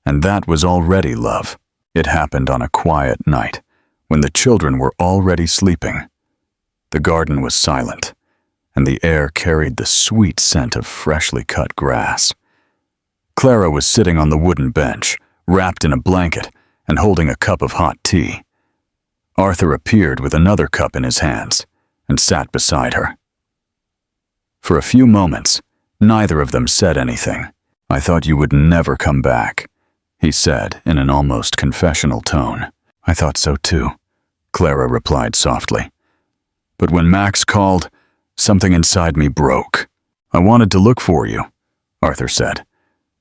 And that was already love. It happened on a quiet night, when the children were already sleeping. The garden was silent, and the air carried the sweet scent of freshly cut grass. Clara was sitting on the wooden bench, wrapped in a blanket and holding a cup of hot tea. Arthur appeared with another cup in his hands and sat beside her. For a few moments, neither of them said anything. "I thought you would never come back," he said in an almost confessional tone. "I thought so too," Clara replied softly. "But when Max called, something inside me broke. I wanted to look for you," Arthur said,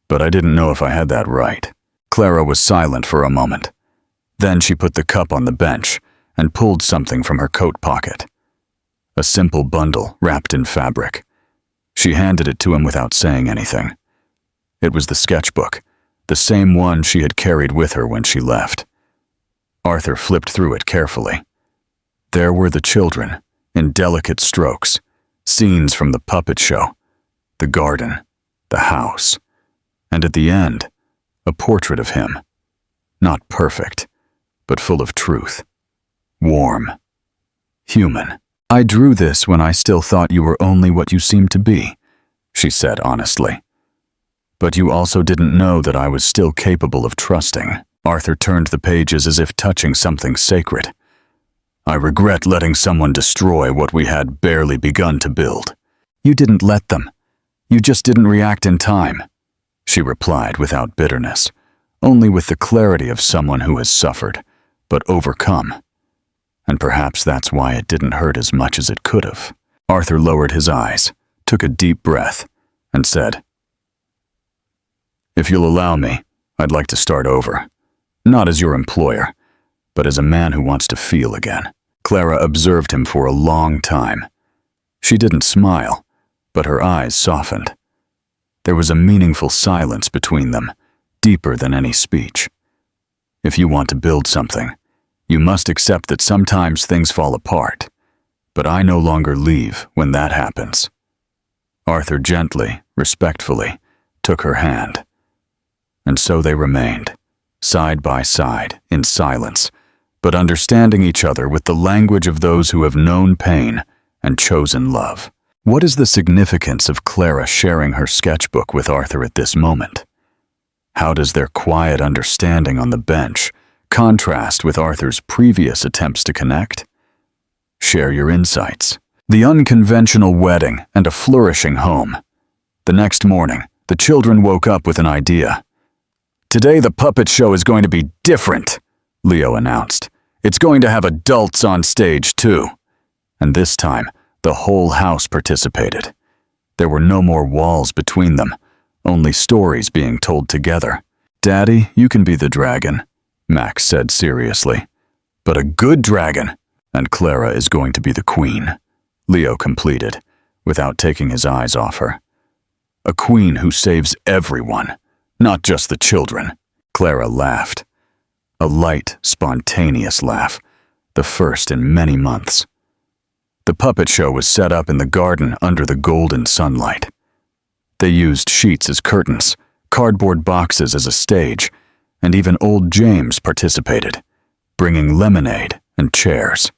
"but I didn't know if I had that right." Clara was silent for a moment. Then she put the cup on the bench and pulled something from her coat pocket. A simple bundle wrapped in fabric. She handed it to him without saying anything. It was the sketchbook, the same one she had carried with her when she left. Arthur flipped through it carefully. There were the children, in delicate strokes, scenes from the puppet show, the garden, the house, and at the end, a portrait of him. Not perfect, but full of truth. Warm. Human. "I drew this when I still thought you were only what you seemed to be," she said honestly. "But you also didn't know that I was still capable of trusting." Arthur turned the pages as if touching something sacred. "I regret letting someone destroy what we had barely begun to build." "You didn't let them. You just didn't react in time," she replied without bitterness, only with the clarity of someone who has suffered, but overcome. And perhaps that's why it didn't hurt as much as it could have. Arthur lowered his eyes, took a deep breath, and said, "If you'll allow me, I'd like to start over. Not as your employer, but as a man who wants to feel again." Clara observed him for a long time. She didn't smile, but her eyes softened. There was a meaningful silence between them, deeper than any speech. If you want to build something, you must accept that sometimes things fall apart, but I no longer leave when that happens. Arthur gently, respectfully, took her hand. And so they remained, side by side, in silence, but understanding each other with the language of those who have known pain and chosen love. What is the significance of Clara sharing her sketchbook with Arthur at this moment? How does their quiet understanding on the bench contrast with Arthur's previous attempts to connect? Share your insights. The unconventional wedding and a flourishing home. The next morning, the children woke up with an idea. "Today the puppet show is going to be different," Leo announced. "It's going to have adults on stage too." And this time, the whole house participated. There were no more walls between them, only stories being told together. "Daddy, you can be the dragon," Max said seriously. "But a good dragon, and Clara is going to be the queen," Leo completed, without taking his eyes off her. "A queen who saves everyone, not just the children." Clara laughed. A light, spontaneous laugh, the first in many months. The puppet show was set up in the garden under the golden sunlight. They used sheets as curtains, cardboard boxes as a stage, and even old James participated, bringing lemonade and chairs.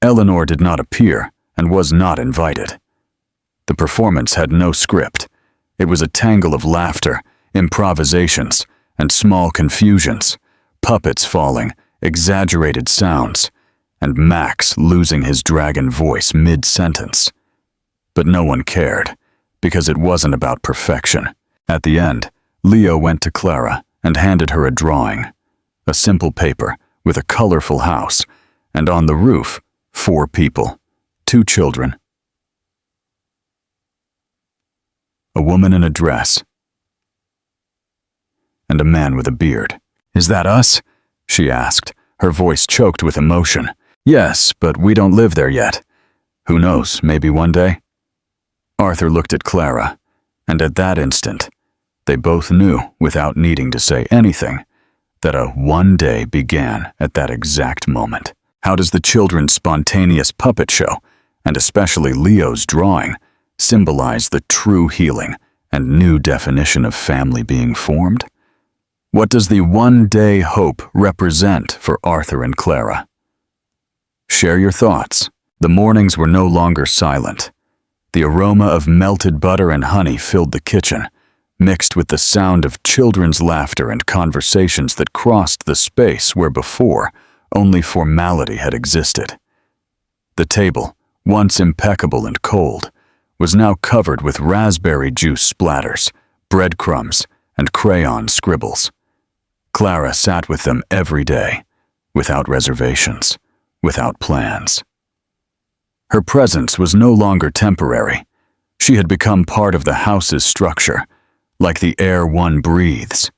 Eleanor did not appear and was not invited. The performance had no script. It was a tangle of laughter, improvisations, and small confusions, puppets falling, exaggerated sounds, and Max losing his dragon voice mid-sentence. But no one cared, because it wasn't about perfection. At the end, Leo went to Clara and handed her a drawing, a simple paper with a colorful house, and on the roof, 4 people, 2 children, a woman in a dress, and a man with a beard. "Is that us?" she asked, her voice choked with emotion. "Yes, but we don't live there yet. Who knows, maybe one day?" Arthur looked at Clara, and at that instant, they both knew, without needing to say anything, that a one day began at that exact moment. How does the children's spontaneous puppet show, and especially Leo's drawing, symbolize the true healing and new definition of family being formed? What does the one-day hope represent for Arthur and Clara? Share your thoughts. The mornings were no longer silent. The aroma of melted butter and honey filled the kitchen, mixed with the sound of children's laughter and conversations that crossed the space where before only formality had existed. The table, once impeccable and cold, was now covered with raspberry juice splatters, breadcrumbs, and crayon scribbles. Clara sat with them every day, without reservations, without plans. Her presence was no longer temporary. She had become part of the house's structure, like the air one breathes,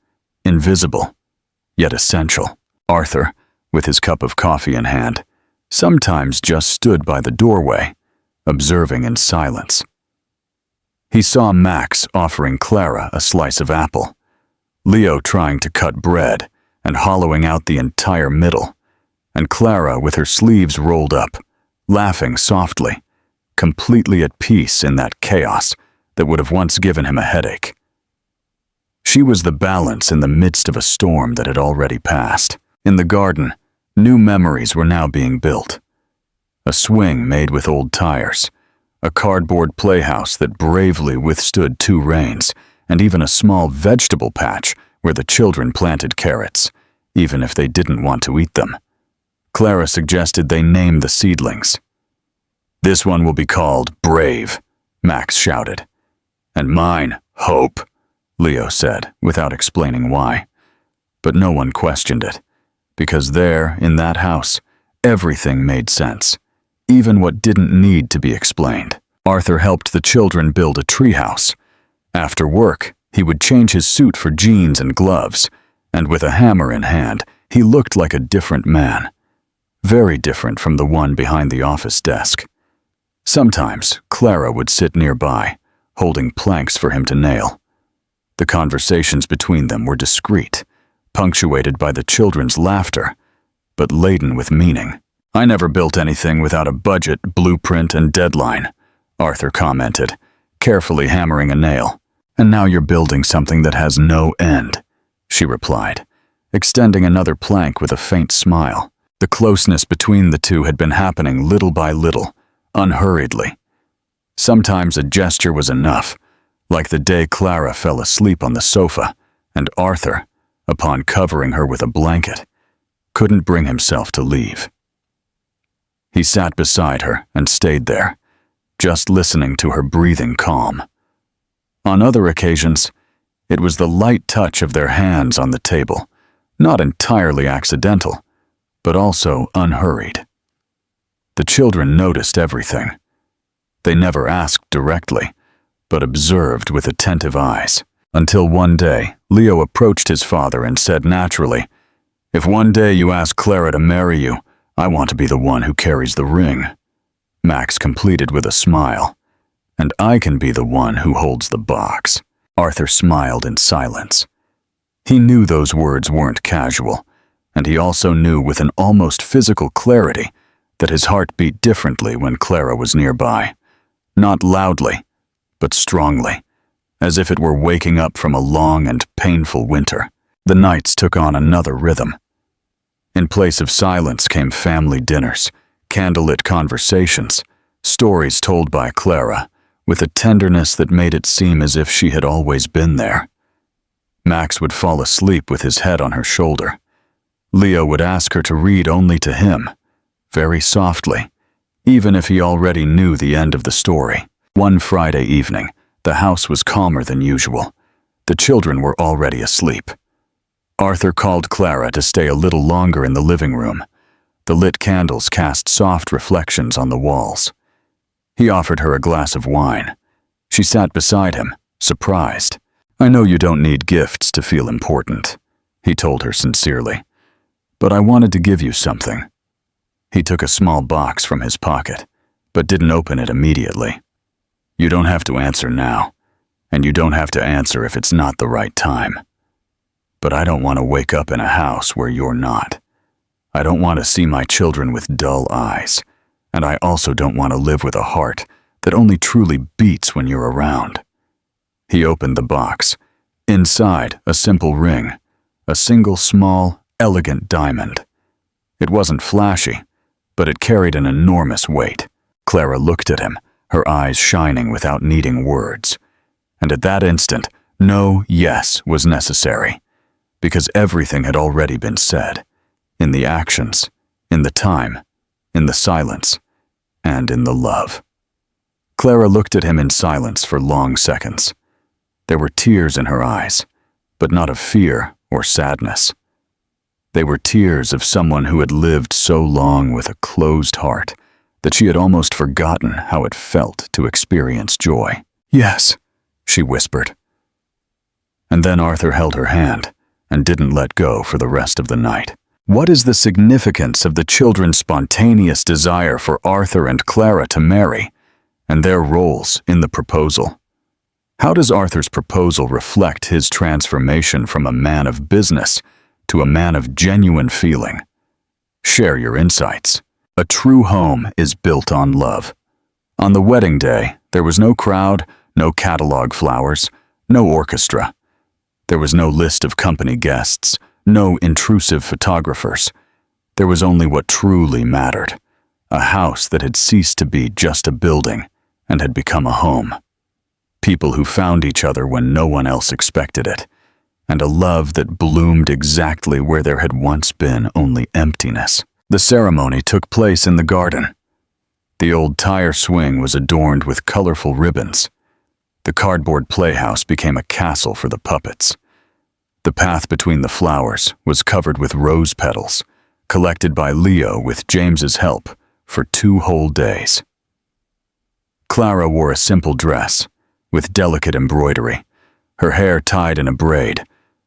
invisible, yet essential. Arthur, with his cup of coffee in hand, sometimes just stood by the doorway, observing in silence. He saw Max offering Clara a slice of apple, Leo trying to cut bread and hollowing out the entire middle, and Clara with her sleeves rolled up, laughing softly, completely at peace in that chaos that would have once given him a headache. She was the balance in the midst of a storm that had already passed. In the garden, new memories were now being built. A swing made with old tires, a cardboard playhouse that bravely withstood 2 rains, and even a small vegetable patch where the children planted carrots, even if they didn't want to eat them. Clara suggested they name the seedlings. "This one will be called Brave," Max shouted. "And mine, Hope," Leo said, without explaining why. But no one questioned it, because there, in that house, everything made sense, even what didn't need to be explained. Arthur helped the children build a treehouse. After work, he would change his suit for jeans and gloves, and with a hammer in hand, he looked like a different man. Very different from the one behind the office desk. Sometimes, Clara would sit nearby, holding planks for him to nail. The conversations between them were discreet, punctuated by the children's laughter, but laden with meaning. "I never built anything without a budget, blueprint, and deadline," Arthur commented, carefully hammering a nail. "And now you're building something that has no end," she replied, extending another plank with a faint smile. The closeness between the two had been happening little by little, unhurriedly. Sometimes a gesture was enough, like the day Clara fell asleep on the sofa, and Arthur, upon covering her with a blanket, couldn't bring himself to leave. He sat beside her and stayed there, just listening to her breathing calm. On other occasions, it was the light touch of their hands on the table, not entirely accidental, but also unhurried. The children noticed everything. They never asked directly, but observed with attentive eyes, until one day Leo approached his father and said naturally, "If one day you ask Clara to marry you, I want to be the one who carries the ring." Max completed with a smile, "And I can be the one who holds the box." Arthur smiled in silence. He knew those words weren't casual, and he also knew with an almost physical clarity that his heart beat differently when Clara was nearby. Not loudly, but strongly, as if it were waking up from a long and painful winter. The nights took on another rhythm. In place of silence came family dinners, candlelit conversations, stories told by Clara, with a tenderness that made it seem as if she had always been there. Max would fall asleep with his head on her shoulder. Leo would ask her to read only to him, very softly, even if he already knew the end of the story. One Friday evening, the house was calmer than usual. The children were already asleep. Arthur called Clara to stay a little longer in the living room. The lit candles cast soft reflections on the walls. He offered her a glass of wine. She sat beside him, surprised. "I know you don't need gifts to feel important," he told her sincerely, "but I wanted to give you something." He took a small box from his pocket, but didn't open it immediately. "You don't have to answer now, and you don't have to answer if it's not the right time. But I don't want to wake up in a house where you're not. I don't want to see my children with dull eyes, and I also don't want to live with a heart that only truly beats when you're around." He opened the box. Inside, a simple ring, a single small, elegant diamond. It wasn't flashy, but it carried an enormous weight. Clara looked at him, her eyes shining without needing words. And at that instant, no yes was necessary, because everything had already been said, in the actions, in the time, in the silence, and in the love. Clara looked at him in silence for long seconds. There were tears in her eyes, but not of fear or sadness. They were tears of someone who had lived so long with a closed heart that she had almost forgotten how it felt to experience joy. "Yes," she whispered. And then Arthur held her hand and didn't let go for the rest of the night. What is the significance of the children's spontaneous desire for Arthur and Clara to marry, and their roles in the proposal? How does Arthur's proposal reflect his transformation from a man of business to a man of genuine feeling? Share your insights. A true home is built on love. On the wedding day, there was no crowd, no catalog flowers, no orchestra. There was no list of company guests, no intrusive photographers. There was only what truly mattered, a house that had ceased to be just a building and had become a home. People who found each other when no one else expected it, and a love that bloomed exactly where there had once been only emptiness. The ceremony took place in the garden. The old tire swing was adorned with colorful ribbons. The cardboard playhouse became a castle for the puppets. The path between the flowers was covered with rose petals, collected by Leo with James's help for 2 whole days. Clara wore a simple dress, with delicate embroidery, her hair tied in a braid,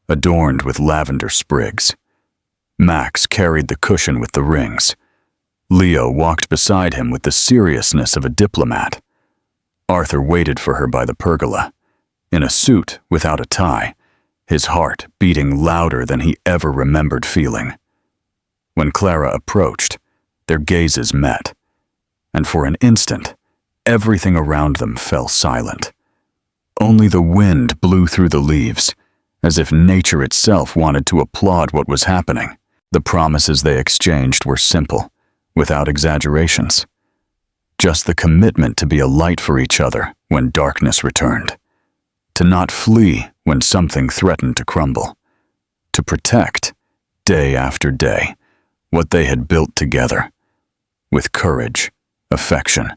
adorned with lavender sprigs. Max carried the cushion with the rings. Leo walked beside him with the seriousness of a diplomat. Arthur waited for her by the pergola, in a suit without a tie, his heart beating louder than he ever remembered feeling. When Clara approached, their gazes met, and for an instant, everything around them fell silent. Only the wind blew through the leaves, as if nature itself wanted to applaud what was happening. The promises they exchanged were simple, without exaggerations. Just the commitment to be a light for each other when darkness returned. To not flee when something threatened to crumble. To protect, day after day, what they had built together, with courage, affection,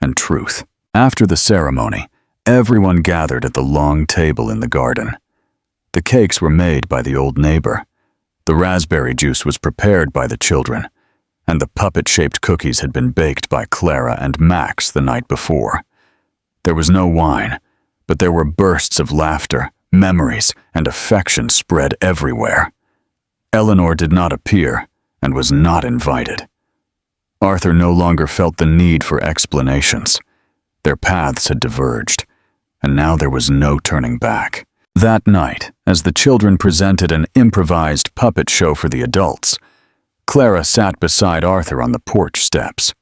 and truth. After the ceremony, everyone gathered at the long table in the garden. The cakes were made by the old neighbor. The raspberry juice was prepared by the children, and the puppet-shaped cookies had been baked by Clara and Max the night before. There was no wine, but there were bursts of laughter, memories, and affection spread everywhere. Eleanor did not appear and was not invited. Arthur no longer felt the need for explanations. Their paths had diverged, and now there was no turning back. That night, as the children presented an improvised puppet show for the adults, Clara sat beside Arthur on the porch steps.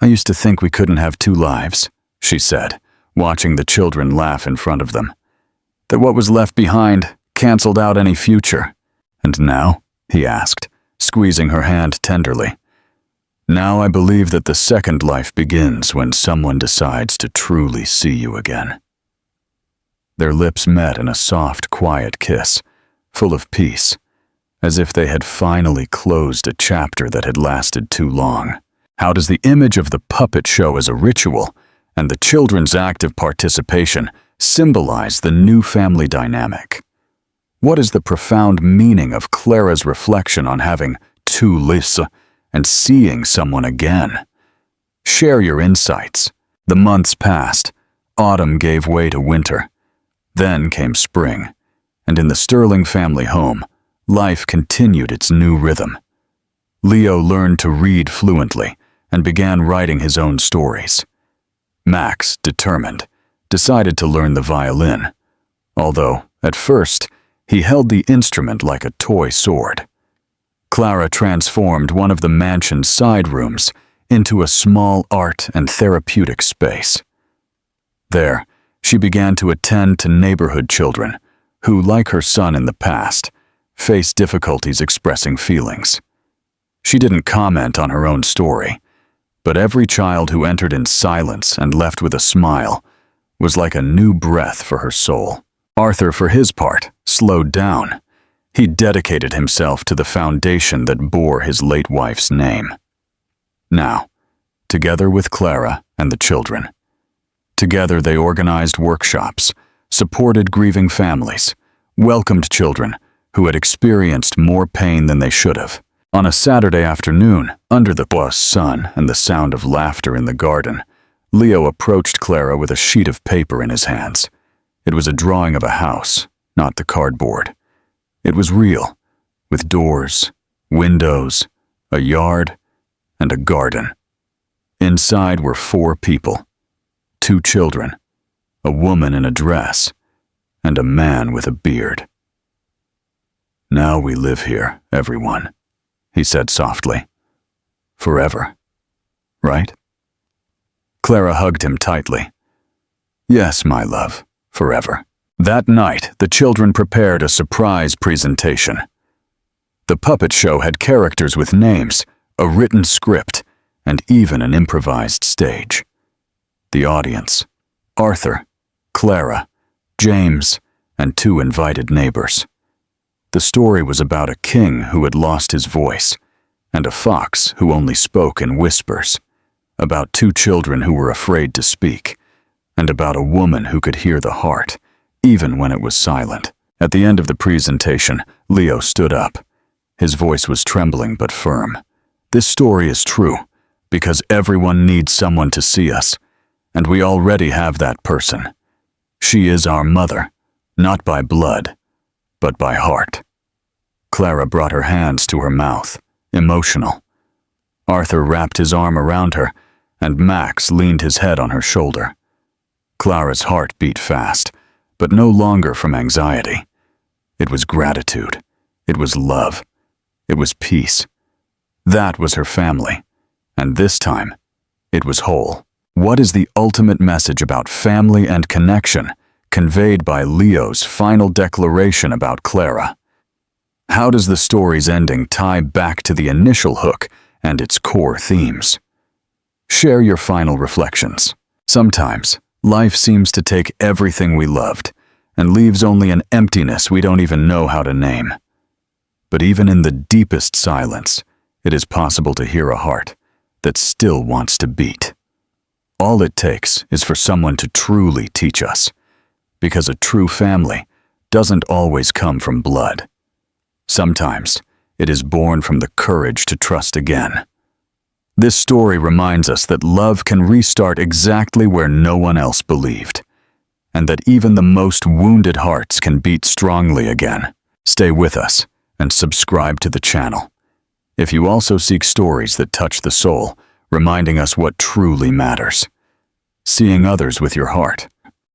"I used to think we couldn't have two lives," she said, watching the children laugh in front of them. "That what was left behind canceled out any future." "And now?" he asked, squeezing her hand tenderly. "Now I believe that the second life begins when someone decides to truly see you again." Their lips met in a soft, quiet kiss, full of peace, as if they had finally closed a chapter that had lasted too long. How does the image of the puppet show as a ritual and the children's active participation symbolize the new family dynamic? What is the profound meaning of Clara's reflection on having two lives and seeing someone again? Share your insights. The months passed. Autumn gave way to winter. Then came spring, and in the Sterling family home, life continued its new rhythm. Leo learned to read fluently and began writing his own stories. Max, determined, decided to learn the violin, although, at first, he held the instrument like a toy sword. Clara transformed one of the mansion's side rooms into a small art and therapeutic space. There, she began to attend to neighborhood children who, like her son in the past, faced difficulties expressing feelings. She didn't comment on her own story, but every child who entered in silence and left with a smile was like a new breath for her soul. Arthur, for his part, slowed down. He dedicated himself to the foundation that bore his late wife's name. Now, together with Clara and the children, together they organized workshops, supported grieving families, welcomed children who had experienced more pain than they should have. On a Saturday afternoon, under the sun and the sound of laughter in the garden, Leo approached Clara with a sheet of paper in his hands. It was a drawing of a house, not the cardboard. It was real, with doors, windows, a yard, and a garden. Inside were 4 people, 2 children, a woman in a dress, and a man with a beard. "Now we live here, everyone," he said softly. "Forever, right?" Clara hugged him tightly. "Yes, my love, forever." That night, the children prepared a surprise presentation. The puppet show had characters with names, a written script, and even an improvised stage. The audience: Arthur, Clara, James, and 2 invited neighbors. The story was about a king who had lost his voice, and a fox who only spoke in whispers, about 2 children who were afraid to speak, and about a woman who could hear the heart, even when it was silent. At the end of the presentation, Leo stood up. His voice was trembling but firm. "This story is true, because everyone needs someone to see us, and we already have that person. She is our mother, not by blood, but by heart." Clara brought her hands to her mouth, emotional. Arthur wrapped his arm around her, and Max leaned his head on her shoulder. Clara's heart beat fast, but no longer from anxiety. It was gratitude. It was love. It was peace. That was her family, and this time, it was whole. What is the ultimate message about family and connection conveyed by Leo's final declaration about Clara? How does the story's ending tie back to the initial hook and its core themes? Share your final reflections. Sometimes, life seems to take everything we loved and leaves only an emptiness we don't even know how to name. But even in the deepest silence, it is possible to hear a heart that still wants to beat. All it takes is for someone to truly teach us, because a true family doesn't always come from blood. Sometimes, it is born from the courage to trust again. This story reminds us that love can restart exactly where no one else believed, and that even the most wounded hearts can beat strongly again. Stay with us and subscribe to the channel. If you also seek stories that touch the soul, reminding us what truly matters, seeing others with your heart,